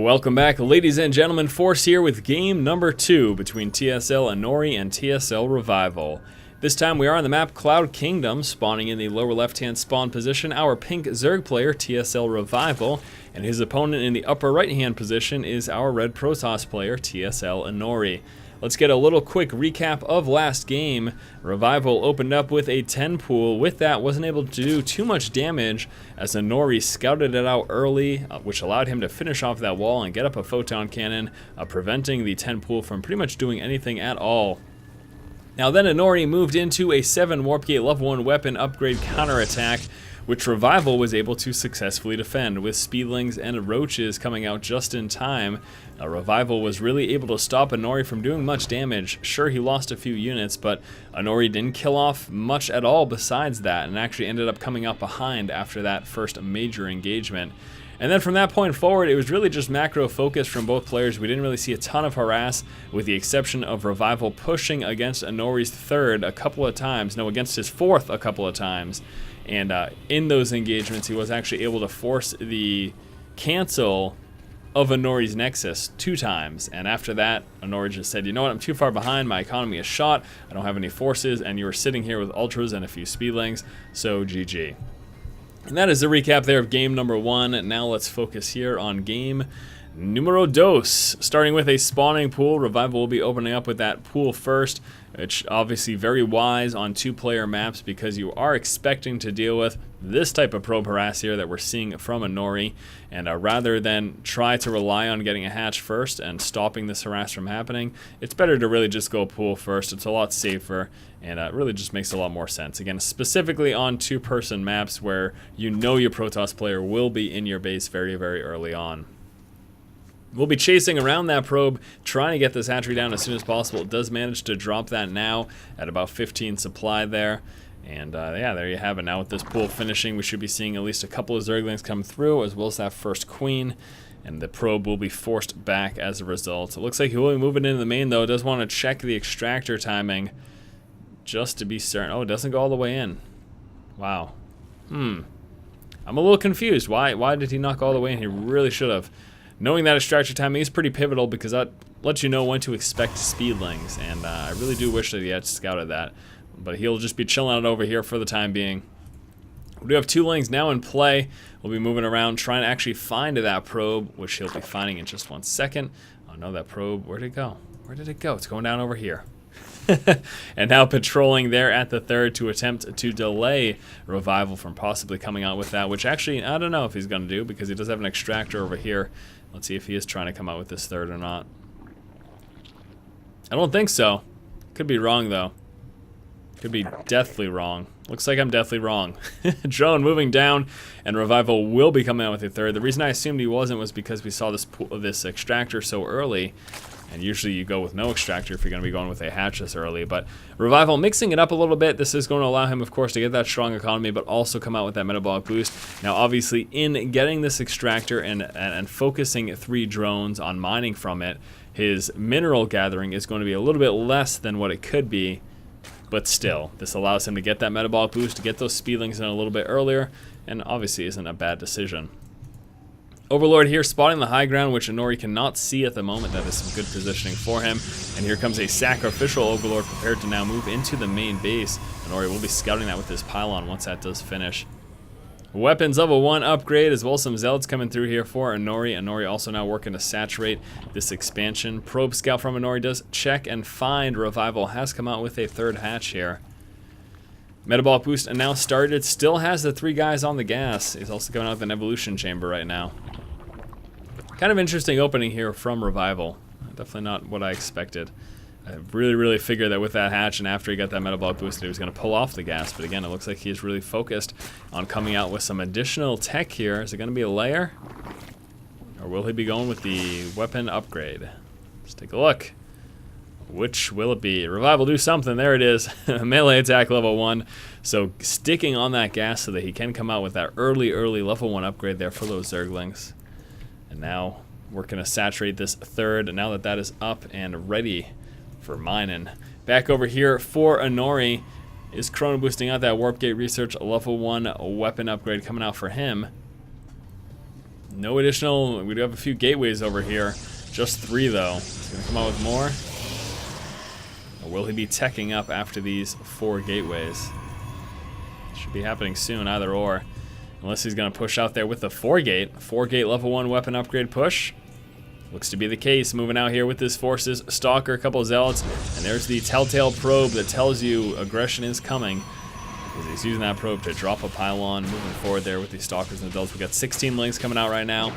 Welcome back, ladies and gentlemen. Force here with game number 2 between TSL Inori and TSL Revival. This time we are on the map Cloud Kingdom, spawning in the lower left-hand spawn position. Our pink Zerg player, TSL Revival, and his opponent in the upper right-hand position is our red Protoss player, TSL Inori. Let's get a little quick recap of last game. Revival opened up with a 10 pool. With that, wasn't able to do too much damage as Inori scouted it out early, which allowed him to finish off that wall and get up a photon cannon, preventing the 10 pool from pretty much doing anything at all. Now then Inori moved into a 7 Warp Gate level 1 weapon upgrade counterattack, which Revival was able to successfully defend, with Speedlings and Roaches coming out just in time. Revival was really able to stop Inori from doing much damage. Sure, he lost a few units, but Inori didn't kill off much at all besides that, and actually ended up coming out behind after that first major engagement. And then from that point forward, it was really just macro focus from both players. We didn't really see a ton of harass, with the exception of Revival pushing against Inori's third a couple of times. No, against his fourth a couple of times. And in those engagements, he was actually able to force the cancel of Inori's Nexus 2 times. And after that, Inori just said, you know what, I'm too far behind, my economy is shot, I don't have any forces, and you are sitting here with Ultras and a few Speedlings, so GG. And that is the recap there of game number 1. Now let's focus here on game numero dos. Starting with a spawning pool, Revival will be opening up with that pool first, which obviously very wise on 2-player maps because you are expecting to deal with this type of probe harass here that we're seeing from Inori. And rather than try to rely on getting a hatch first and stopping this harass from happening, it's better to really just go pool first. It's a lot safer, and it really just makes a lot more sense. Again, specifically on 2-person maps where you know your Protoss player will be in your base very, very early on. We'll be chasing around that probe, trying to get this hatchery down as soon as possible. It does manage to drop that now at about 15 supply there. And yeah, there you have it. Now with this pool finishing, we should be seeing at least a couple of Zerglings come through, as well as that first queen. And the probe will be forced back as a result. It looks like he will be moving into the main, though. It does want to check the extractor timing just to be certain. Oh, it doesn't go all the way in. Wow. I'm a little confused. Why did he not go all the way in? He really should have. Knowing that extractor timing is pretty pivotal because that lets you know when to expect Speedlings, and I really do wish that he had scouted that. But he'll just be chilling out over here for the time being. We do have 2 lanes now in play. We'll be moving around trying to actually find that probe, which he'll be finding in just 1 second. Oh no, that probe, where did it go? Where did it go? It's going down over here. And now patrolling there at the 3rd to attempt to delay Revival from possibly coming out with that, which actually, I don't know if he's going to do because he does have an extractor over here. Let's see if he is trying to come out with this 3rd or not. I don't think so. Could be wrong, though. Could be deathly wrong. Looks like I'm deathly wrong. Drone moving down, and Revival will be coming out with a 3rd. The reason I assumed he wasn't was because we saw this extractor so early. And usually you go with no extractor if you're going to be going with a hatch this early. But Revival mixing it up a little bit. This is going to allow him, of course, to get that strong economy, but also come out with that metabolic boost. Now, obviously, in getting this extractor and focusing 3 drones on mining from it, his mineral gathering is going to be a little bit less than what it could be. But still, this allows him to get that metabolic boost, to get those Speedlings in a little bit earlier, and obviously isn't a bad decision. Overlord here spotting the high ground, which Inori cannot see at the moment. That is some good positioning for him. And here comes a sacrificial Overlord prepared to now move into the main base. Inori will be scouting that with his pylon once that does finish. Weapons level 1 upgrade, as well as some Zealots coming through here for Inori. Inori also now working to saturate this expansion. Probe scout from Inori does check and find. Revival has come out with a 3rd hatch here. Metabolic boost now started. Still has the 3 guys on the gas. He's also coming out with an evolution chamber right now. Kind of interesting opening here from Revival. Definitely not what I expected. I really figured that with that hatch and after he got that metabolic boost, he was going to pull off the gas. But again, it looks like he's really focused on coming out with some additional tech here. Is it going to be a layer? Or will he be going with the weapon upgrade? Let's take a look. Which will it be? Revival do something. There it is. Melee attack level 1. So sticking on that gas so that he can come out with that early level 1 upgrade there for those Zerglings. And now we're going to saturate this 3rd. And now that that is up and ready for mining. Back over here for Inori. Is chrono boosting out that Warp Gate Research level 1 weapon upgrade coming out for him. No additional, we do have a few gateways over here. Just 3 though. He's gonna come out with more. Or will he be teching up after these 4 gateways? Should be happening soon, either or. Unless he's gonna push out there with the 4-gate. 4-gate level 1 weapon upgrade push. Looks to be the case. Moving out here with his forces. Stalker, a couple of zealots, and there's the telltale probe that tells you aggression is coming. Because he's using that probe to drop a pylon. Moving forward there with these stalkers and adults. We got 16 links coming out right now.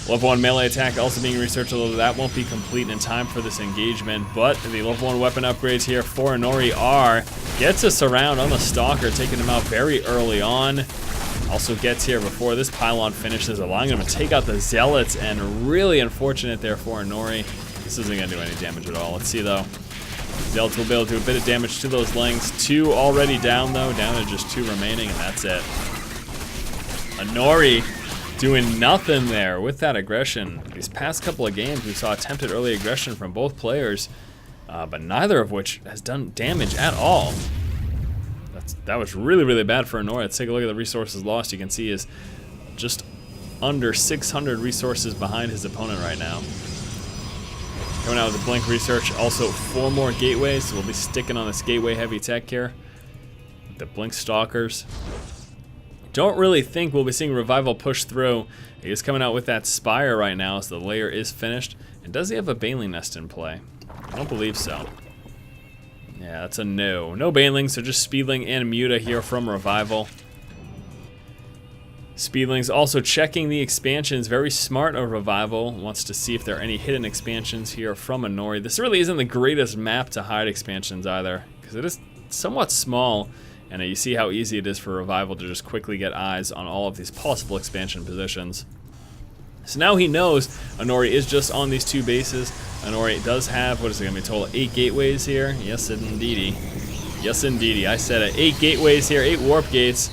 Level 1 melee attack also being researched, although that won't be complete in time for this engagement. But the level 1 weapon upgrades here for Inori are gets us around on the stalker, taking him out very early on. Also gets here before this pylon finishes, allowing him to take out the zealots, and really unfortunate there for Inori. This isn't going to do any damage at all. Let's see though. Zealots will be able to do a bit of damage to those lings. 2 already down though, down to just 2 remaining, and that's it. Inori doing nothing there with that aggression. These past couple of games we saw attempted early aggression from both players, but neither of which has done damage at all. That was really, really bad for Inori. Let's take a look at the resources lost. You can see is just under 600 resources behind his opponent right now. Coming out with a blink research, also 4 more gateways, so we'll be sticking on this gateway heavy tech here. The blink stalkers. Don't really think we'll be seeing Revival push through. He is coming out with that Spire right now, so the layer is finished. And does he have a Baneling Nest in play? I don't believe so. Yeah, that's a no. No Baneling, so just Speedling and Muta here from Revival. Speedling's also checking the expansions. Very smart of Revival. Wants to see if there are any hidden expansions here from Inori. This really isn't the greatest map to hide expansions either, because it is somewhat small. And you see how easy it is for Revival to just quickly get eyes on all of these possible expansion positions. So now he knows Inori is just on these 2 bases. Inori does have, what is it going to be total, 8 gateways here? Yes, indeedy. Yes, indeedy. I said it. 8 gateways here, 8 warp gates.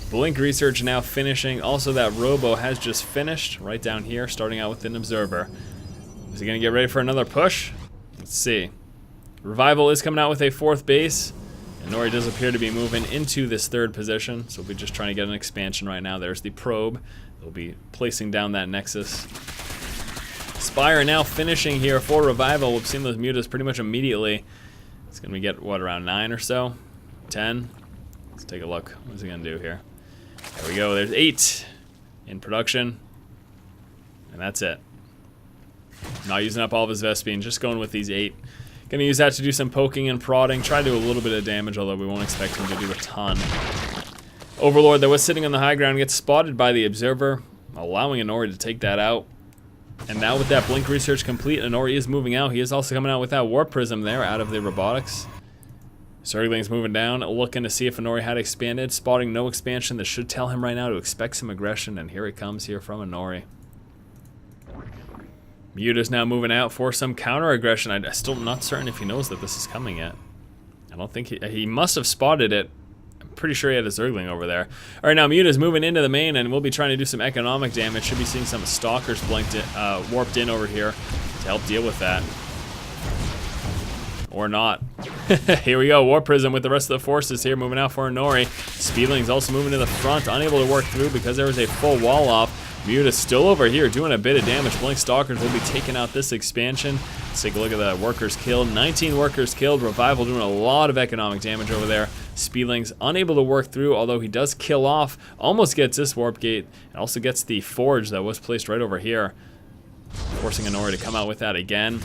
Blink research now finishing. Also, that Robo has just finished right down here, starting out with an Observer. Is he going to get ready for another push? Let's see. Revival is coming out with a 4th base. Inori does appear to be moving into this 3rd position, so we'll be just trying to get an expansion right now. There's the probe. They'll be placing down that Nexus. Spire now finishing here for Revival. We've seen those mutas pretty much immediately. It's going to get, what, around 9 or so? 10? Let's take a look. What is he going to do here? There we go. There's 8 in production. And that's it. Not using up all of his Vespene, just going with these 8. Gonna use that to do some poking and prodding, try to do a little bit of damage, although we won't expect him to do a ton. Overlord that was sitting on the high ground gets spotted by the Observer, allowing Inori to take that out. And now with that blink research complete, Inori is moving out. He is also coming out with that Warp Prism there out of the robotics. Zergling's moving down, looking to see if Inori had expanded, spotting no expansion. This should tell him right now to expect some aggression, and here it comes here from Inori. Muta's now moving out for some counter-aggression. I'm still not certain if he knows that this is coming yet. I don't think he must have spotted it. I'm pretty sure he had a Zergling over there. All right, now Muta's moving into the main, and we'll be trying to do some economic damage. Should be seeing some Stalkers warped in over here to help deal with that. Or not. Here we go, Warp Prism with the rest of the forces here moving out for Inori. Speedling's also moving to the front, unable to work through because there was a full wall off. Muta's still over here doing a bit of damage. Blink Stalkers will be taking out this expansion. Let's take a look at the workers killed. 19 workers killed. Revival doing a lot of economic damage over there. Speedling's unable to work through, although he does kill off. Almost gets this warp gate. And also gets the forge that was placed right over here. Forcing Inori to come out with that again.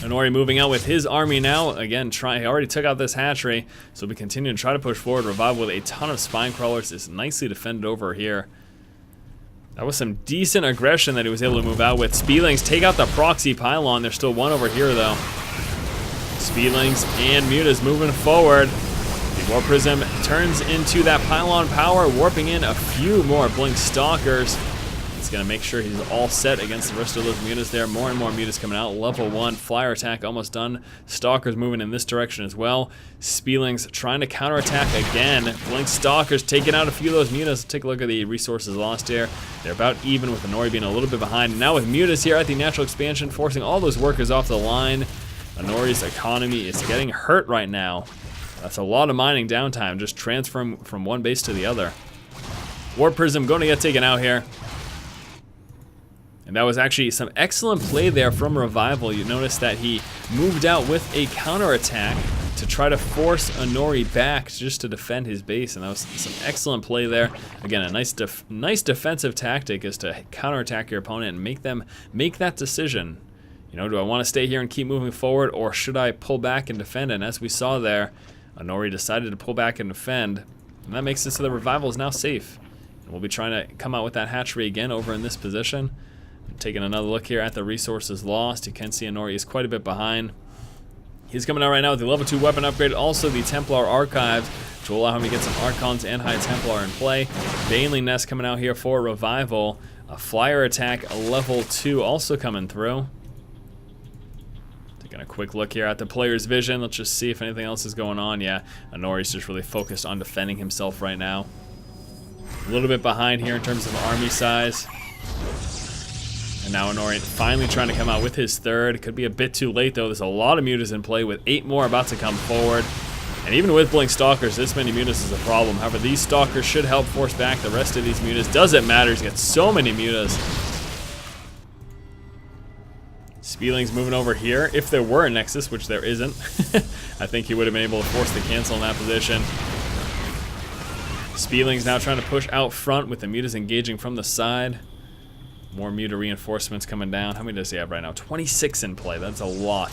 Inori moving out with his army now. Again, he already took out this hatchery. So we continue to try to push forward. Revival with a ton of spine crawlers is nicely defended over here. That was some decent aggression that he was able to move out with. Speedlings take out the proxy pylon. There's still one over here, though. Speedlings and Muta's moving forward. The Warp Prism turns into that pylon power, warping in a few more Blink Stalkers. He's going to make sure he's all set against the rest of those mutas there. More and more mutas coming out. Level 1, flyer attack almost done. Stalkers moving in this direction as well. Speedlings trying to counterattack again. Blink Stalkers taking out a few of those mutas. Take a look at the resources lost here. They're about even with Inori being a little bit behind. Now with mutas here at the natural expansion, forcing all those workers off the line. Inori's economy is getting hurt right now. That's a lot of mining downtime, just transferring from one base to the other. Warp Prism going to get taken out here. And that was actually some excellent play there from Revival. You notice that he moved out with a counterattack to try to force Inori back just to defend his base, and that was some excellent play there. Again, a nice defensive tactic is to counterattack your opponent and make them make that decision. You know, do I want to stay here and keep moving forward, or should I pull back and defend? And as we saw there, Inori decided to pull back and defend, and that makes it so the Revival is now safe. And we'll be trying to come out with that hatchery again over in this position. Taking another look here at the resources lost, you can see Inori is quite a bit behind. He's coming out right now with the level 2 weapon upgrade, also the Templar Archives, which will allow him to get some Archons and High Templar in play. Baneling Nest coming out here for Revival. A Flyer Attack, a level 2 also coming through. Taking a quick look here at the player's vision. Let's just see if anything else is going on. Yeah, Inori's just really focused on defending himself right now. A little bit behind here in terms of army size. And now Inori finally trying to come out with his third. Could be a bit too late though. There's a lot of mutas in play with 8 more about to come forward. And even with Blink Stalkers, this many mutas is a problem. However, these Stalkers should help force back the rest of these mutas. Doesn't matter, he's got so many mutas. Spieling's moving over here. If there were a Nexus, which there isn't, I think he would have been able to force the cancel in that position. Spieling's now trying to push out front with the mutas engaging from the side. More muta reinforcements coming down. How many does he have right now? 26 in play. That's a lot.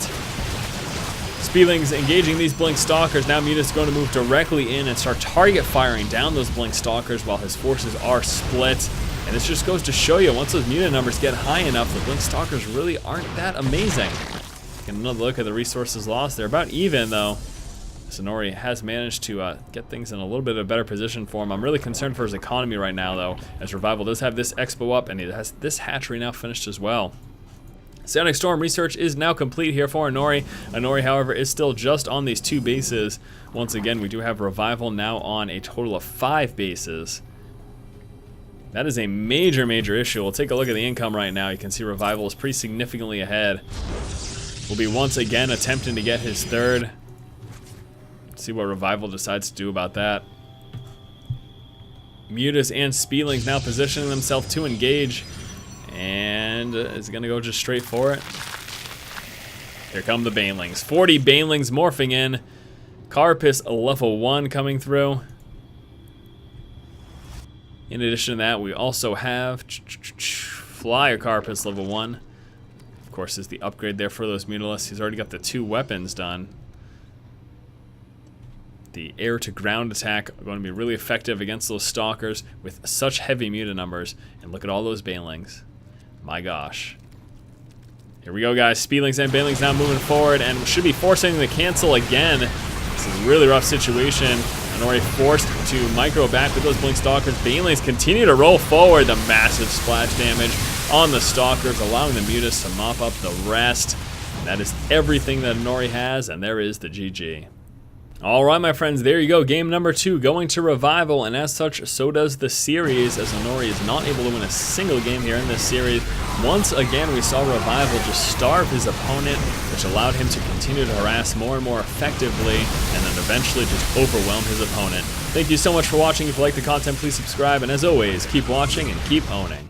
Spieling's engaging these Blink Stalkers. Now Muta's going to move directly in and start target firing down those Blink Stalkers while his forces are split. And this just goes to show you, once those Muta numbers get high enough, the Blink Stalkers really aren't that amazing. Get another look at the resources lost. They're about even though. Inori has managed to get things in a little bit of a better position for him. I'm really concerned for his economy right now, though, as Revival does have this Expo up, and he has this hatchery now finished as well. Psionic Storm research is now complete here for Inori. Inori, however, is still just on these 2 bases. Once again, we do have Revival now on a total of 5 bases. That is a major, major issue. We'll take a look at the income right now. You can see Revival is pretty significantly ahead. Will be once again attempting to get his third. See what Revival decides to do about that. Mutas and Spielings now positioning themselves to engage, and is going to go just straight for it. Here come the Banelings. 40 Banelings morphing in. Carapace level 1 coming through. In addition to that, we also have Flyer Carapace level 1. Of course, is the upgrade there for those Mutalisks. He's already got the 2 weapons done. The air-to-ground attack are going to be really effective against those Stalkers with such heavy muta numbers. And look at all those Banelings. My gosh. Here we go, guys. Spielings and Banelings now moving forward, and should be forcing the cancel again. This is a really rough situation. Inori forced to micro back with those Blink Stalkers. Banelings continue to roll forward. The massive splash damage on the Stalkers, allowing the mutas to mop up the rest. And that is everything that Inori has, and there is the GG. Alright, my friends, there you go. Game number 2 going to Revival, and as such, so does the series, as Inori is not able to win a single game here in this series. Once again, we saw Revival just starve his opponent, which allowed him to continue to harass more and more effectively, and then eventually just overwhelm his opponent. Thank you so much for watching. If you like the content, please subscribe, and as always, keep watching and keep owning.